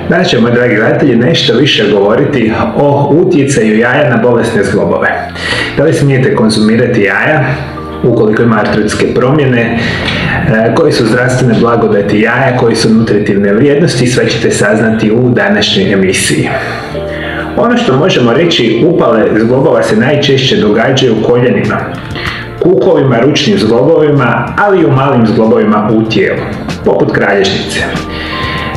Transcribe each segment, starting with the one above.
Danas ćemo, dragi gledatelji, nešto više govoriti o utjecaju jaja na bolesne zglobove. Da li smijete konzumirati jaja ukoliko ima artritske promjene, koji su zdravstvene blagodati jaja, koji su nutritivne vrijednosti, sve ćete saznati u današnjoj emisiji. Ono što možemo reći, upale zglobova se najčešće događaju u koljenima, kukovima, ručnim zglobovima, ali i u malim zglobovima u tijelu, poput kralježnice.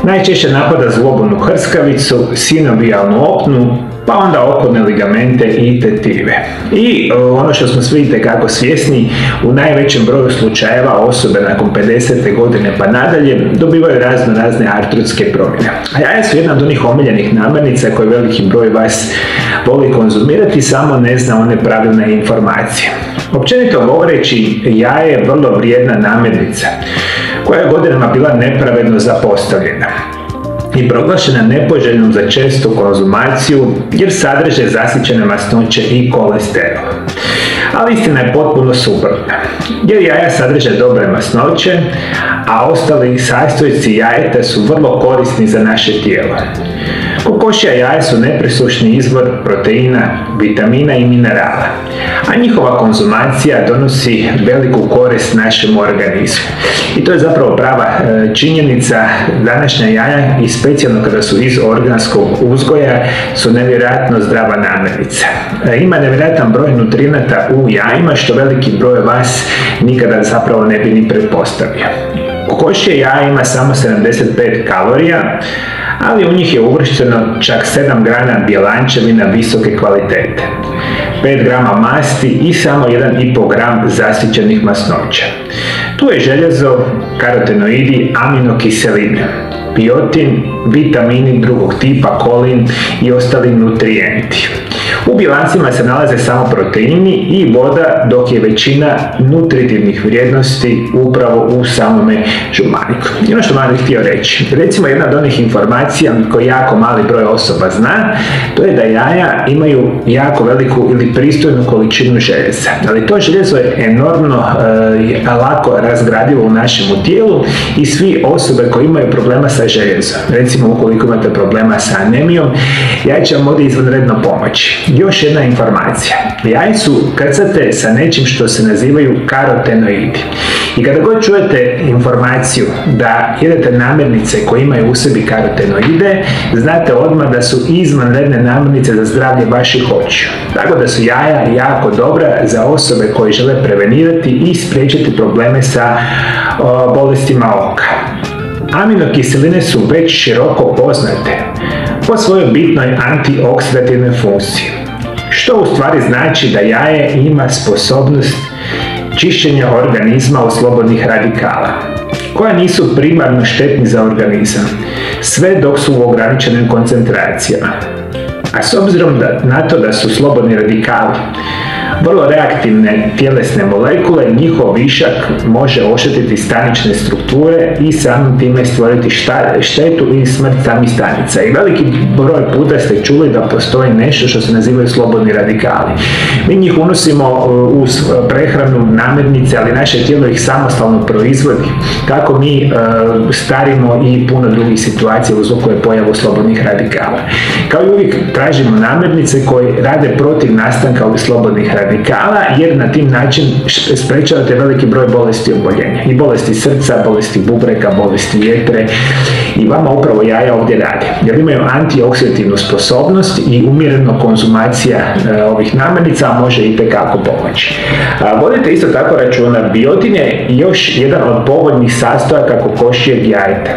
Najčešće napada zglobovnu hrskavicu, sinovijalnu opnu, pa onda okolne ligamente i tetive. I ono što smo svi itekako svjesni, u najvećem broju slučajeva osobe nakon 50. godine pa nadalje dobivaju razne artrotske promjene. A jaja su jedna od onih omiljenih namirnica koje veliki broj vas voli konzumirati, samo ne zna one pravilne informacije. Općenito govoreći, jaje je vrlo vrijedna namirnica koja je godinama bila nepravedno zapostavljena i proglašena nepoželjnom za čestu konzumaciju jer sadrže zasićene masnoće i kolesterol. Ali istina je potpuno suprotna, jer jaja sadrže dobre masnoće, a ostali sastojci jajeta su vrlo korisni za naše tijelo. Kokošja jaja su nepresušni izvor proteina, vitamina i minerala, a njihova konzumacija donosi veliku korist našem organizmu. I to je zapravo prava činjenica. Današnja jaja, i specijalno kada su iz organskog uzgoja, su nevjerojatno zdrava namirnica. Ima nevjerojatan broj nutrijenata u jajima, što veliki broj vas nikada zapravo ne bi ni pretpostavio. Kokošje jaja ima samo 75 kalorija, ali u njih je uvršteno čak 7 grana bjelančevina visoke kvalitete, 5 grama masti i samo 1,5 gram zasićenih masnoća. Tu je željezo, karotenoidi, aminokiseline, biotin, vitamini drugog tipa, kolin i ostali nutrijenti. U bilancima se nalaze samo proteini i voda, dok je većina nutritivnih vrijednosti upravo u samome žumaniku. I ono što vam bih htio reći, recimo jedna od onih informacija koju jako mali broj osoba zna, to je da jaja imaju jako veliku ili pristojnu količinu željeza. Ali to željezo je enormno lako razgradivo u našem tijelu i svi osobe koje imaju problema sa željezom, recimo ukoliko imate problema sa anemijom, jaja će vam ovdje izvanredno pomoći. Još jedna informacija. Jaja su krcate sa nečim što se nazivaju karotenoidi. I kada god čujete informaciju da jedete namirnice koje imaju u sebi karotenoide, znate odmah da su izvanredne namirnice za zdravlje vaših očiju. Tako da su jaja jako dobra za osobe koje žele prevenirati i spriječiti probleme sa bolestima oka. Aminokiseline su već široko poznate po svojoj bitnoj antioksidativnoj funkciji, što u stvari znači da jaje ima sposobnost čišćenja organizma od slobodnih radikala, koja nisu primarno štetni za organizam, sve dok su u ograničenim koncentracijama. A s obzirom na to da su slobodni radikali vrlo reaktivne tjelesne molekule, njihov višak može oštetiti stanične strukture i samim time stvoriti štetu i smrt samih stanica. I veliki broj puta ste čuli da postoji nešto što se nazivaju slobodni radikali. Mi njih unosimo uz prehranu, namirnice, ali naše tijelo ih samostalno proizvodi. Kako mi starimo i puno drugih situacija uzrokuje pojavu slobodnih radikala. Kao i uvijek tražimo namirnice koje rade protiv nastanka ovih slobodnih radikala, jer na tim način sprečavate veliki broj bolesti i oboljenja. I bolesti srca, bolesti bubrega, bolesti jetre, i vama upravo jaja ovdje rade. Jer imaju antioksidativnu sposobnost i umjerena konzumacija ovih namirnica može itekako pomoći. Vodite isto tako računa, biotin je još jedan od povoljnih sastojaka kokošjeg jajeta.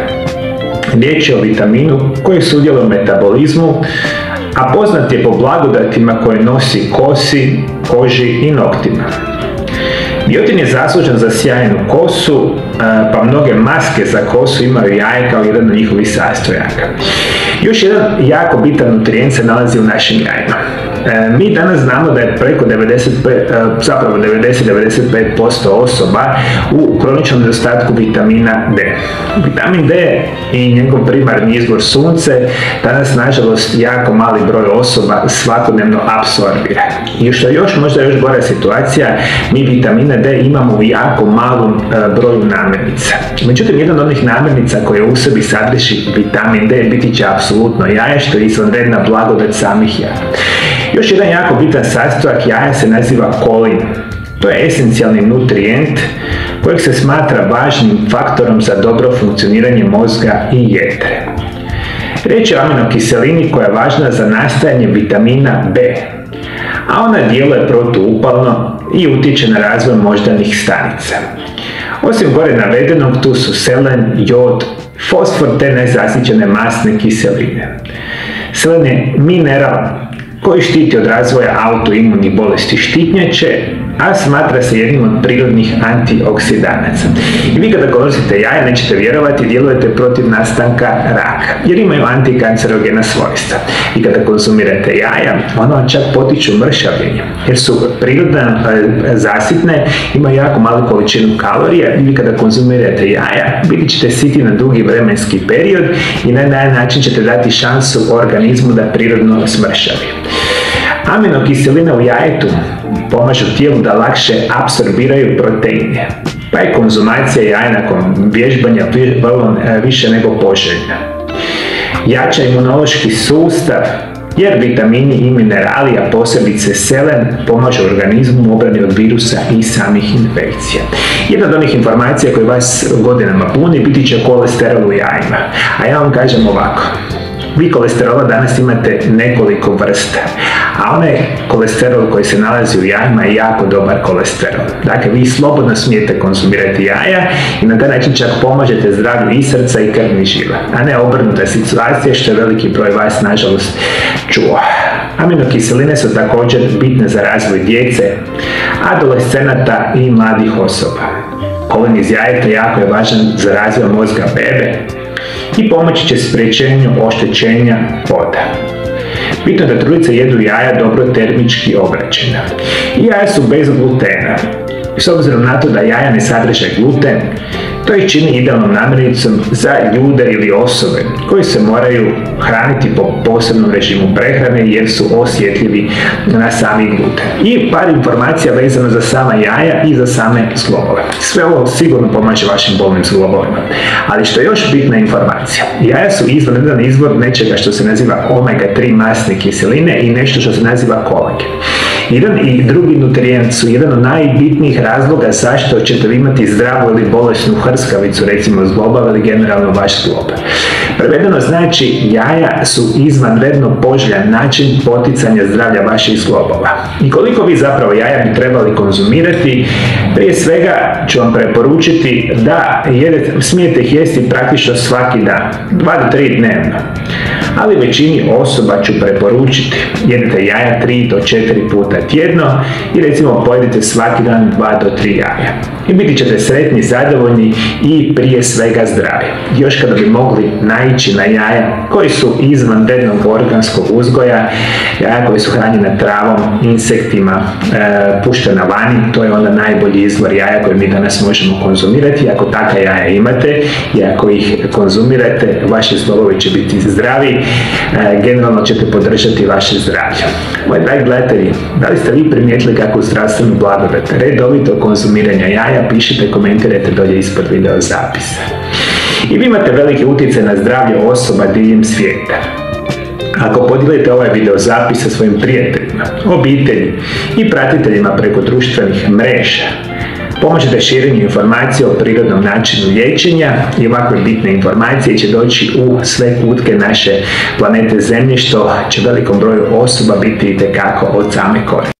Riječ je o vitaminu koji sudjeluje u metabolizmu, a poznat je po blagodatima koje nosi kosi, koži i noktima. Biotin je zaslužan za sjajnu kosu, pa mnoge maske za kosu imaju jaje kao jedan od njihovih sastojaka. Još jedan jako bitan nutrijent se nalazi u našim jajima. Mi danas znamo da je preko 90-95% osoba u kroničnom nedostatku vitamina D. Vitamin D i njegov primarni izvor sunce danas nažalost jako mali broj osoba svakodnevno apsorbira. I što je možda još gora situacija, mi vitamina D imamo u jako malom broju namirnica. Međutim, jedna od onih namirnica koje u sebi sadrži vitamin D biti će apsolutno jaje, što je izvanredna blagodat samih jaja. Još jedan jako bitan sastojak jaja se naziva kolin. To je esencijalni nutrijent kojeg se smatra važnim faktorom za dobro funkcioniranje mozga i jetre. Riječ je o aminokiselini koja je važna za nastajanje vitamina B, a ona djeluje protuupalno i utječe na razvoj moždanih stanica. Osim gore navedenog, tu su selen, jod, fosfor te nezasićene masne kiseline. Selen je mineral koji štiti od razvoja autoimunih bolesti štitnjače, a smatra se jednim od prirodnih antioksidanaca. I vi kada koristite jaja, nećete vjerovati, djelujete protiv nastanka raka, jer imaju antikancerogena svojstva. I kada konzumirate jaja, ono čak potiču mršavljenje, jer su prirodno zasitne, imaju jako malu količinu kalorija i vi kada konzumirate jaja, biti ćete siti na dugi vremenski period i na taj način ćete dati šansu organizmu da prirodno smršavi. Aminokiseline u jajetu pomažu tijelu da lakše apsorbiraju proteine, pa je konzumacija jaja nakon vježbanja više nego poželjna. Jača imunološki sustav, jer vitamini i minerali, a posebice selen, pomažu organizmu u obrani od virusa i samih infekcija. Jedna od onih informacija koje vas godinama puni biti će kolesterol u jajima, a ja vam kažem ovako. Vi kolesterola danas imate nekoliko vrsta, a onaj kolesterol koji se nalazi u jajima je jako dobar kolesterol. Dakle, vi slobodno smijete konzumirati jaja i na taj način čak pomažete zdravlju i srca i krvnih žila, a ne obrnuta situacija što je veliki broj vas nažalost čuo. Aminokiseline su također bitne za razvoj djece, adolescenata i mladih osoba. Kolin iz jajeta jako je važan za razvoj mozga bebe i pomoći će spriječenju oštećenja poda. Bitno je da trudnice jedu jaja dobro termički obrađena. Jaja su bez glutena. S obzirom na to da jaja ne sadrže gluten, to ih čini idealnom namirnicom za ljude ili osobe koji se moraju hraniti po posebnom režimu prehrane jer su osjetljivi na sami gluten. I par informacija vezano za sama jaja i za same zglobove. Sve ovo sigurno pomaže vašim bolnim zglobovima. Ali što je još bitna informacija, jaja su izvanredan izvor nečega što se naziva omega-3 masne kiseline i nešto što se naziva kolagen. Jedan i drugi nutrijent su jedan od najbitnijih razloga zašto ćete vi imati zdravu ili bolesnu hrskavicu, recimo zglobava ili generalno vaš zglob. Prevedeno znači jaja su izvanredno poželjan način poticanja zdravlja vaših zglobova. I koliko vi zapravo jaja bi trebali konzumirati, prije svega ću vam preporučiti da smijete ih jesti praktično svaki dan, 2 do 3 dnevno. Ali većini osoba ću preporučiti jedete jaja 3 do 4 puta tjedno i recimo pojedite svaki dan 2 do 3 jaja. I biti ćete sretni, zadovoljni i prije svega zdravi. Još kada bi mogli naići na jaja koji su izvanrednog organskog uzgoja, jaja koji su hranjena travom, insektima, puštena vani, to je onda najbolji izvor jaja koji mi danas možemo konzumirati. Ako takva jaja imate i ako ih konzumirate, vaši zglobovi će biti zdravi, generalno ćete podržati vaše zdravlje. Moji dragi gledatelji, da li ste vi primijetili kakvu zdravstvenu blagodat redovito konzumiranja jaja? Pišite, komentirajte dolje ispod video zapisa. I vi imate veliki utjecaj na zdravlje osoba diljem svijeta. Ako podijelite ovaj video zapis sa svojim prijateljima, obitelji i pratiteljima preko društvenih mreža, pomožete širenju informacije o prirodnom načinu liječenja i ovakve bitne informacije će doći u sve kutke naše planete Zemlje, što će velikom broju osoba biti itekako od same koristi.